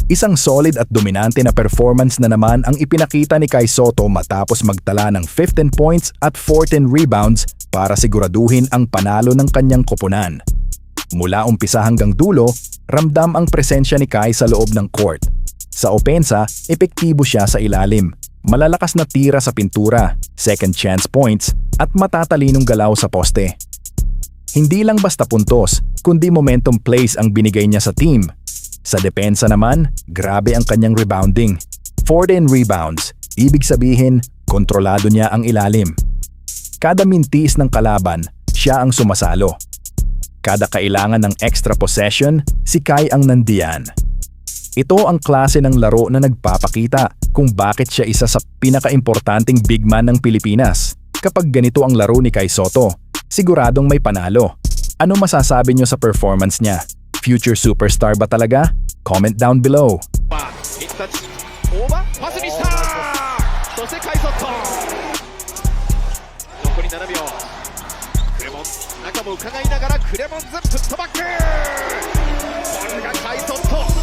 Isang solid at dominante na performance na naman ang ipinakita ni Kai Sotto matapos magtala ng 15 points at 14 rebounds para siguraduhin ang panalo ng kanyang koponan. Mula umpisa hanggang dulo, ramdam ang presensya ni Kai sa loob ng court. Sa opensa, epektibo siya sa ilalim. Malalakas na tira sa pintura, second chance points, at matatalinong galaw sa poste. Hindi lang basta puntos, kundi momentum plays ang binigay niya sa team. Sa depensa naman, grabe ang kanyang rebounding. 14 rebounds, ibig sabihin, kontrolado niya ang ilalim. Kada mintis ng kalaban, siya ang sumasalo. Kada kailangan ng extra possession, si Kai ang nandiyan. Ito ang klase ng laro na nagpapakita kung bakit siya isa sa pinakaimportanteng big man ng Pilipinas. Kapag ganito ang laro ni Kai Sotto, siguradong may panalo. Ano masasabi niyo sa performance niya? Future superstar ba talaga? Comment down below. そしてカイソット残り7秒クレモン中も伺いながらクレモンズフットバックボールがカイソット